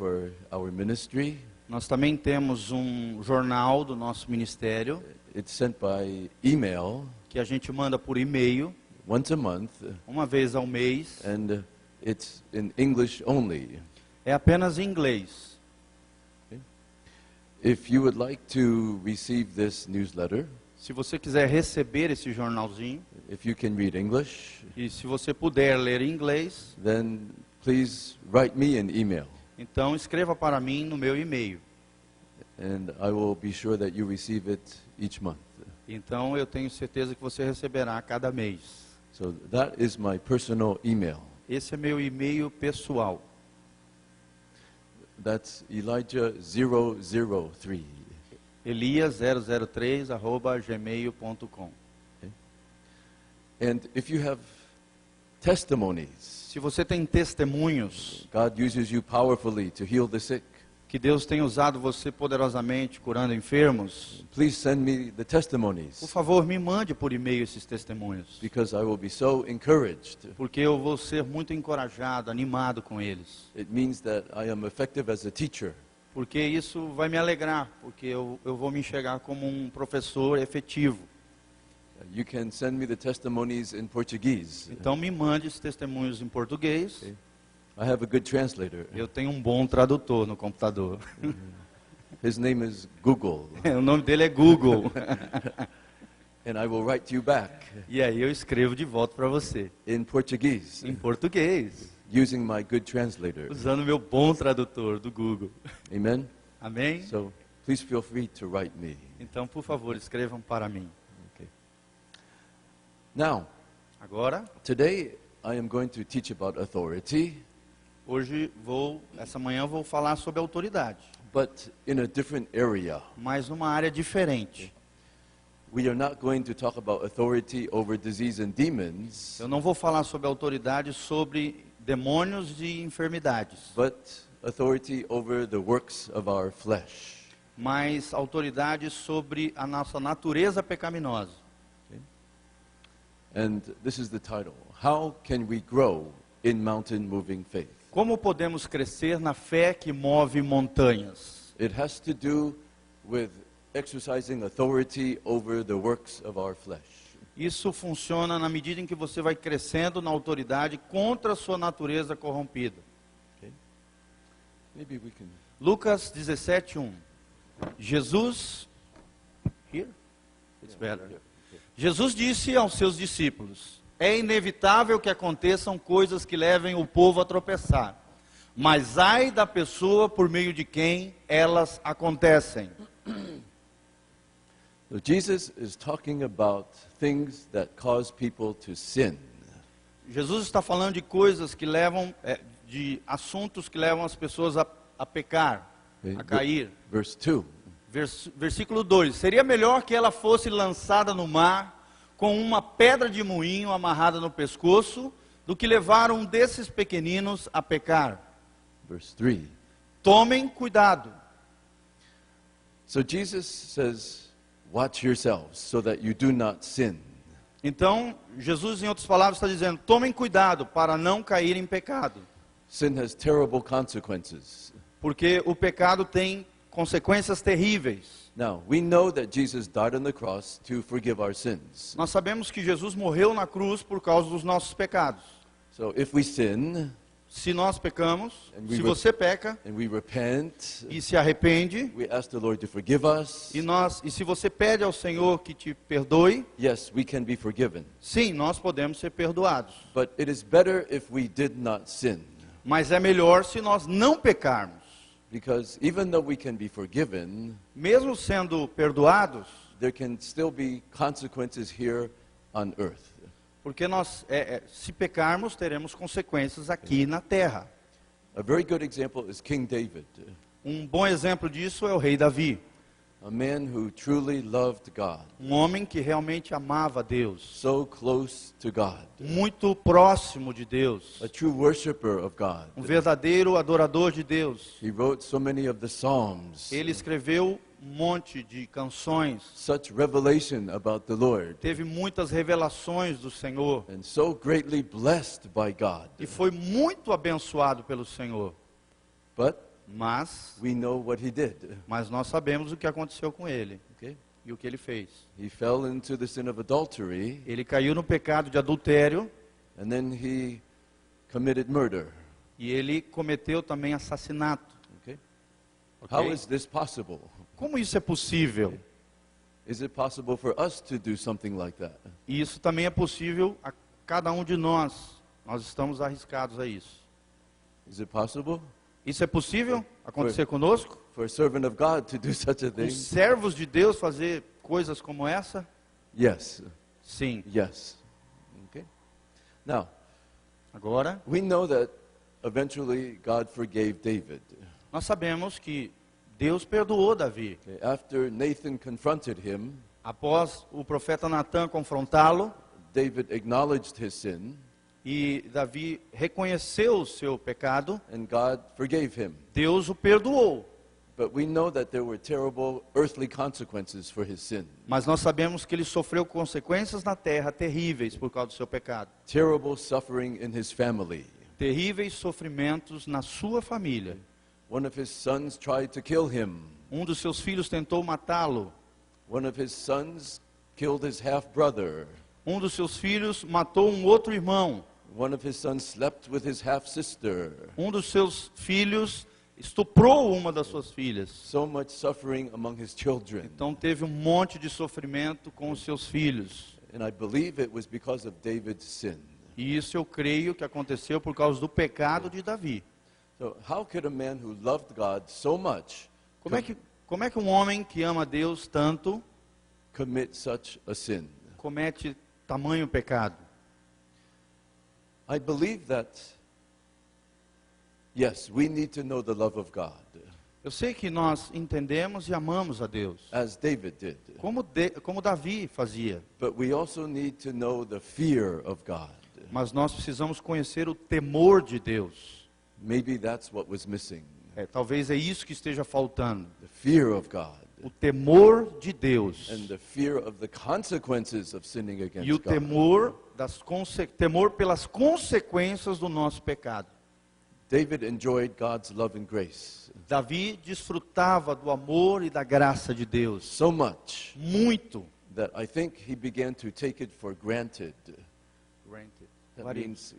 for our ministry. Nós também temos um jornal do nosso ministério, It's sent by email que a gente manda por e-mail, once a month, uma vez ao mês. and it's in English only. É apenas em inglês. If you would like to receive this newsletter, Se você quiser receber esse jornalzinho, if you can read English, e se você puder ler em inglês, then please write me an email, então escreva para mim no meu e-mail. and I will be sure that you receive it each month. Então eu tenho certeza que você receberá a cada mês. So that is my personal email. Esse é meu e-mail pessoal. That's Elijah003. elias003@gmail.com. And if you have testimonies, Se você tem testemunhos God uses you powerfully to heal the sick, que Deus tem usado você poderosamente curando enfermos, please send me the por testimonies, favor, me mande por e-mail esses testemunhos, because I will be so encouraged. porque eu vou ser muito encorajado, animado com eles. It means that I am effective as a teacher. Porque isso vai me alegrar, porque eu vou me enxergar como um professor efetivo. You can send me the testimonies in Portuguese. Então me mande esses testemunhos em português. Okay. I have a good translator. Eu tenho um bom tradutor no computador. His name is Google, O nome dele é Google. and I will write to you back E aí eu escrevo de volta para você, in Portuguese, em português, using my good translator. usando o meu bom tradutor do Google. Amen? Amém? So please feel free to write me. Então, por favor, escrevam para mim. Okay. Now, Agora, today I am going to teach about authority, essa manhã eu vou falar sobre autoridade, but in a different area. mas numa área diferente. We are not going to talk about authority over disease and demons, Eu não vou falar sobre autoridade sobre demônios e enfermidades, but authority over the works of our flesh. mas autoridade sobre a nossa natureza pecaminosa. And this is the title. How can we grow in mountain moving faith? Como podemos crescer na fé que move montanhas? It has to do with exercising authority over the works of our flesh. Isso funciona na medida em que você vai crescendo na autoridade contra a sua natureza corrompida. Okay? Maybe we can. Lucas 17:1. Jesus, here? It's better. Jesus disse aos seus discípulos: é inevitável que aconteçam coisas que levem o povo a tropeçar, mas ai da pessoa por meio de quem elas acontecem. So Jesus is talking about things that cause people to sin. Jesus está falando de coisas que levam, de assuntos que levam as pessoas a pecar, Okay? a cair. Verse 2. Versículo 2: seria melhor que ela fosse lançada no mar com uma pedra de moinho amarrada no pescoço, do que levar um desses pequeninos a pecar. Verse 3. Tomem cuidado. So Jesus says, watch yourselves so that you do not sin. Então, Jesus, em outras palavras, está dizendo: tomem cuidado para não cair em pecado. Sin has terrible consequences. Porque o pecado tem consequências terríveis. Now, we know that Jesus died on the cross to forgive our sins. Nós sabemos que Jesus morreu na cruz por causa dos nossos pecados. So if we sin Se nós pecamos, And we se re- você peca and we repent, e se arrepende, we ask the Lord to forgive us. e se você pede ao Senhor que te perdoe, Yes, we can be forgiven. sim, nós podemos ser perdoados. But it is better if we did not sin. Mas é melhor se nós não pecarmos. Because even though we can be forgiven, Mesmo sendo perdoados, there can still be consequences here on earth. porque se pecarmos, teremos consequências aqui na terra. A very good example is King David, Um bom exemplo disso é o rei Davi. a man who truly loved God, Um homem que realmente amava Deus. so close to God, Muito próximo de Deus. a true worshiper of God. Um verdadeiro adorador de Deus. He wrote so many of the Psalms, Ele escreveu um monte de canções. such revelation about the Lord, Teve muitas revelações do Senhor. and so greatly blessed by God. E foi muito abençoado pelo Senhor. But Mas we know what he did. nós sabemos o que aconteceu com ele Okay? e o que ele fez. He fell into the sin of adultery, Ele caiu no pecado de adultério and then he committed murder. e ele cometeu também assassinato. Okay? Ok? How is this possible? Como isso é possível? Is it possible for us to do something like that? E isso também é possível a cada um de nós. Nós estamos arriscados a isso. Is it possible Isso é possível acontecer conosco? for a servant of God to do such a Com thing? servos de Deus fazer coisas como essa? Yes. Sim. Yes. Okay. Now, Agora, we know that eventually God forgave David. nós sabemos que Deus perdoou Davi. Okay, after Nathan confronted him, Após o profeta Natã confrontá-lo, David acknowledged his sin, e Davi reconheceu o seu pecado, and God forgave him. Deus o perdoou. But we know that there were terrible earthly consequences for his sin. Mas nós sabemos que ele sofreu consequências na terra terríveis por causa do seu pecado. Terrible suffering in his family. Terríveis sofrimentos na sua família. One of his sons tried to kill him. Um dos seus filhos tentou matá-lo. One of his sons killed his half-brother. Um dos seus filhos matou um outro irmão. One of his sons slept with his half-sister. Um dos seus filhos estuprou uma das suas filhas. So much suffering among his children. Então teve um monte de sofrimento com os seus filhos. And I believe it was because of David's sin. E isso eu creio que aconteceu por causa do pecado de Davi. So how could a man who loved God so much Como é que um homem que ama Deus tanto commit such a sin? comete tamanho pecado? I believe that, yes, we need to know the love of God, Eu sei que nós entendemos e amamos a Deus, as David did. como Davi fazia. But we also need to know the fear of God. Mas nós precisamos conhecer o temor de Deus. Maybe that's what was missing. Talvez é isso que esteja faltando. The fear of God. O temor de Deus. And the fear of the consequences of sinning against E o God. temor pelas consequências do nosso pecado. David enjoyed God's love and grace Davi desfrutava do amor e da graça de Deus. so much Muito. that I think he began to take it for granted. That What means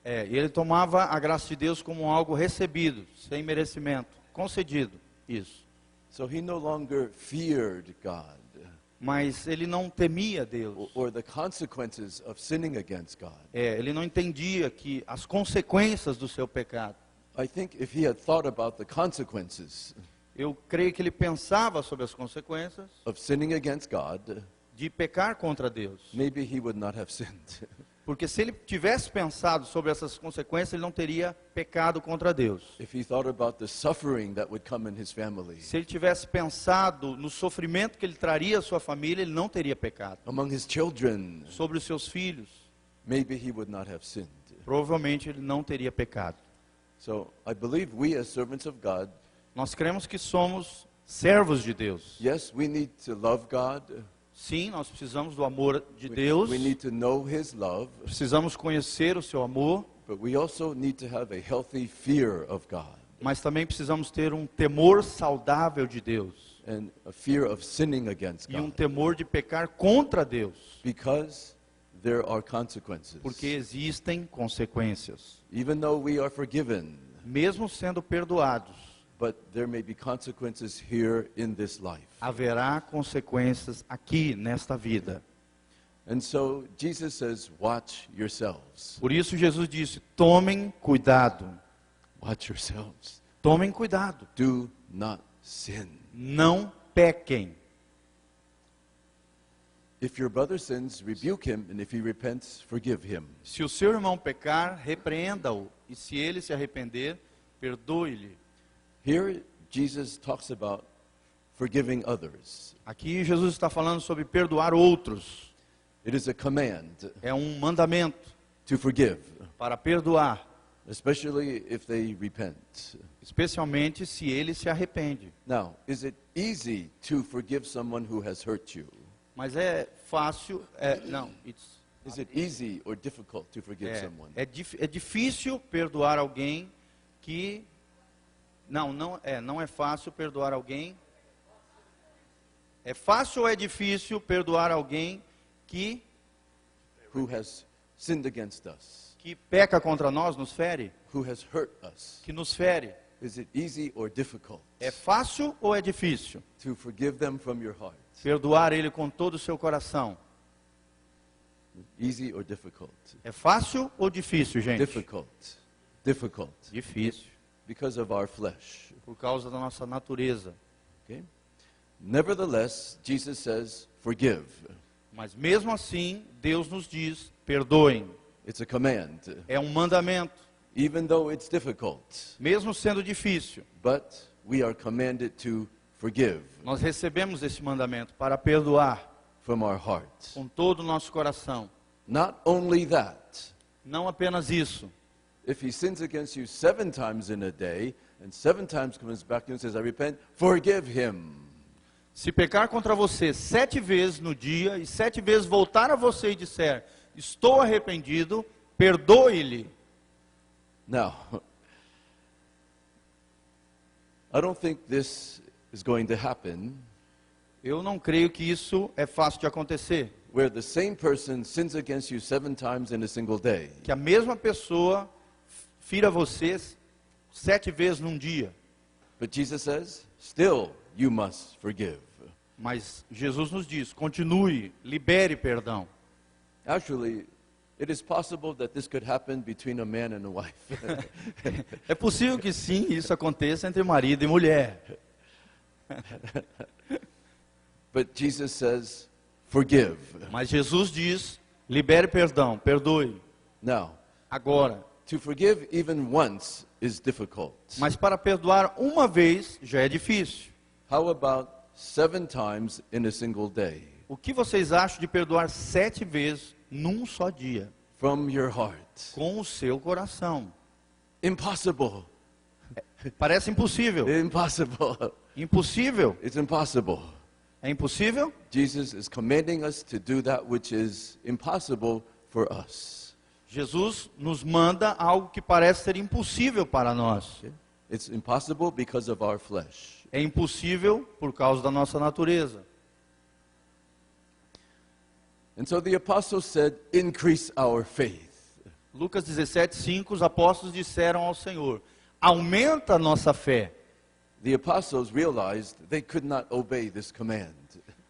E ele tomava a graça de Deus como algo recebido, sem merecimento, concedido, isso. so he no longer feared God Mas ele não temia Deus. or the consequences of sinning against God. Ele não entendia que as consequências do seu pecado. I think if he had thought about the consequences Eu creio que ele pensava sobre as consequências of sinning against God, de pecar contra Deus. maybe he would not have sinned. Porque se ele tivesse pensado sobre essas consequências, ele não teria pecado contra Deus. If he thought about the suffering that would come in his family, Se ele tivesse pensado no sofrimento que ele traria à sua família, ele não teria pecado. among his children, Sobre os seus filhos, maybe he would not have sinned. provavelmente ele não teria pecado. So I believe we as servants of God, Nós cremos que somos servos de Deus. yes, we need to love God. Sim, nós precisamos do amor de Deus, We need to know his love, precisamos conhecer o seu amor, but we also need to have a healthy fear of God mas também precisamos ter um temor saudável de Deus. and a fear of sinning against E um God temor de pecar contra Deus. because there are consequences. Porque existem consequências. Even though we are forgiven, Mesmo sendo perdoados, but there may be consequences here in this life. haverá consequências aqui nesta vida. And so Jesus says, watch yourselves. Por isso Jesus disse: tomem cuidado. Watch yourselves. Tomem cuidado. Do not sin. Não pequem. If your brother sins, rebuke him, and if he repents, forgive him. Se o seu irmão pecar, repreenda-o. E se ele se arrepender, perdoe-lhe. Here, Jesus talks about forgiving others. Aqui Jesus está falando sobre perdoar outros. It is a command É um mandamento to forgive, para perdoar. especially if they repent. Especialmente se ele se arrepende. Now, is it easy to forgive someone who has hurt you? Mas é fácil, não, Is it easy or difficult to forgive someone? É difícil perdoar alguém que... Não é fácil perdoar alguém. É fácil ou é difícil perdoar alguém que Who has sinned against us? peca contra nós, nos fere? Who has hurt us? Que nos fere? Is it easy or difficult É fácil ou é difícil to forgive them from your heart? perdoar ele com todo o seu coração? Easy or difficult? É fácil ou difícil, gente? Difficult. Difficult. Difícil, Because of our flesh. por causa da nossa natureza. Okay? Nevertheless, Jesus says, forgive. Mas mesmo assim, Deus nos diz, perdoem. It's a command. É um mandamento, Even though it's difficult. mesmo sendo difícil. But we are commanded to forgive Nós recebemos esse mandamento para perdoar from our heart. com todo o nosso coração. Not only that, Não apenas isso. if he sins against you 7 times in a day, and 7 times comes back to you and says, I repent, forgive him. Se pecar contra você 7 vezes no dia e 7 vezes voltar a você e disser, estou arrependido, perdoe-lhe. Now, I don't think this is going to happen Eu não creio que isso é fácil de acontecer. where the same person sins against you 7 times in a single day. Que a mesma pessoa fira você 7 vezes num dia. But Jesus says, still you must forgive. Mas Jesus nos diz, continue, libere perdão. Actually, it is possible that this could happen between a man and a wife. É possível que sim, isso aconteça entre marido e mulher. But Jesus says, forgive. Mas Jesus diz, libere perdão, perdoe. Now, Agora. to forgive even once is difficult. Mas para perdoar uma vez já é difícil. How about 7 times in a single day? O que vocês acham de perdoar 7 vezes num só dia? From your heart. Com o seu coração. Impossible. Parece impossível. Impossible. Impossível? It's impossible. É impossível? Jesus is commanding us to do that which is impossible for us. Jesus nos manda algo que parece ser impossível para nós. It's impossible because of our flesh. É impossível por causa da nossa natureza. And so the apostle said, increase our faith. Lucas 17:5, os apóstolos disseram ao Senhor, aumenta a nossa fé. The apostles realized they could not obey this command.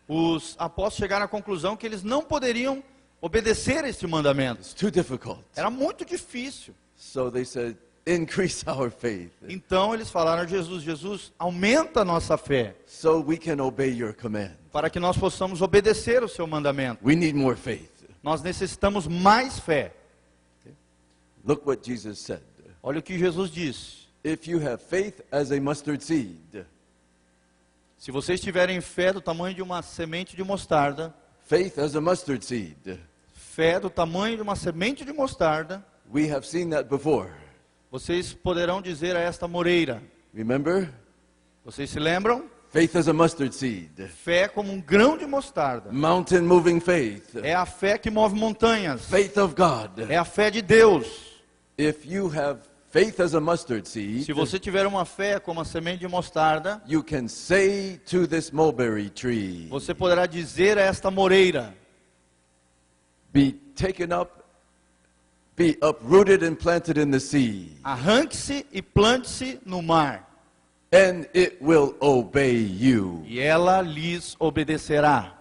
Os apóstolos chegaram à conclusão que eles não poderiam obedecer este mandamento. It's too difficult. Era muito difícil. So they said, increase our faith Então eles falaram a Jesus, Jesus, aumenta a nossa fé, so we can obey your command. para que nós possamos obedecer o seu mandamento. We need more faith. Nós necessitamos mais fé. Look what Jesus said. Olha o que Jesus disse. If you have faith as a mustard seed, Se vocês tiverem fé do tamanho de uma semente de mostarda, faith as a mustard seed, fé do tamanho de uma semente de mostarda, we have seen that before. vocês poderão dizer a esta moreira, Remember? vocês se lembram? Faith as a mustard seed. Fé como um grão de mostarda. Mountain moving faith. É a fé que move montanhas. Faith of God. É a fé de Deus. If you have faith as a mustard seed, Se você tiver uma fé como a semente de mostarda, you can say to this mulberry tree, você poderá dizer a esta moreira, be taken up, be uprooted and planted in the sea, arranque-se e plante-se no mar, and it will obey you. e ela lhes obedecerá.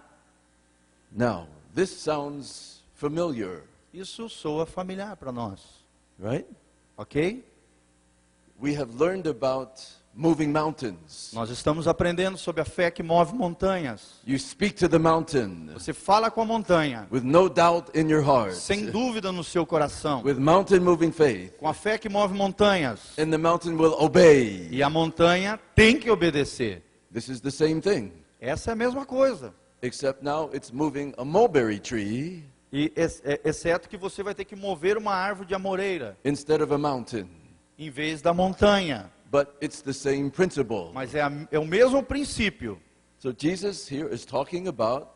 Now, this sounds familiar, Isso soa familiar para nós, right? ok? We have learned about moving mountains. Nós estamos aprendendo sobre a fé que move montanhas. You speak to the mountain Você fala com a montanha, with no doubt in your heart, sem dúvida no seu coração, with mountain moving faith, com a fé que move montanhas, and the mountain will obey. e a montanha tem que obedecer. This is the same thing, Essa é a mesma coisa. except now it's moving a mulberry tree E exceto que você vai ter que mover uma árvore de amoreira instead of a mountain. em vez da montanha. But it's the same principle. Mas é o mesmo princípio. So Jesus here is talking about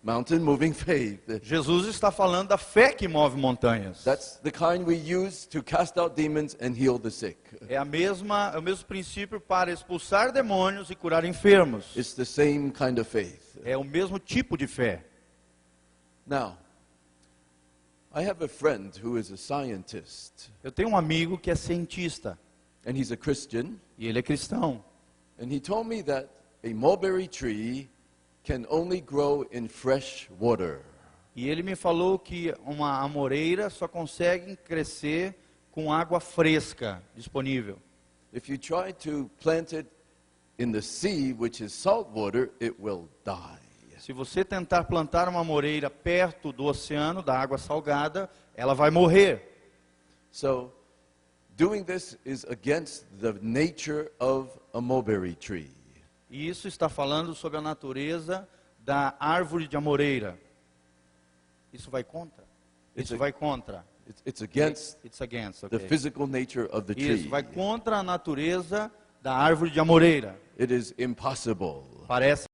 mountain moving faith. Jesus está falando da fé que move montanhas. That's the kind we use to cast out demons and heal the sick. É o mesmo princípio para expulsar demônios e curar enfermos. It's the same kind of faith. É o mesmo tipo de fé. Now, I have a friend who is a scientist, Eu tenho um amigo que é cientista and he's a Christian, e ele é cristão. and he told me that a mulberry tree can only grow in fresh water. E ele me falou que uma amoreira só consegue crescer com água fresca disponível. If you try to plant it in the sea, which is salt water, it will die. Se você tentar plantar uma amoreira perto do oceano, da água salgada, ela vai morrer. So, doing this is against the nature of a mulberry tree. E isso está falando sobre a natureza da árvore de amoreira. Isso vai contra? Isso vai contra. It's against It's against, the okay. physical nature of the Isso tree. vai contra a natureza da árvore de amoreira. It is impossible. Parece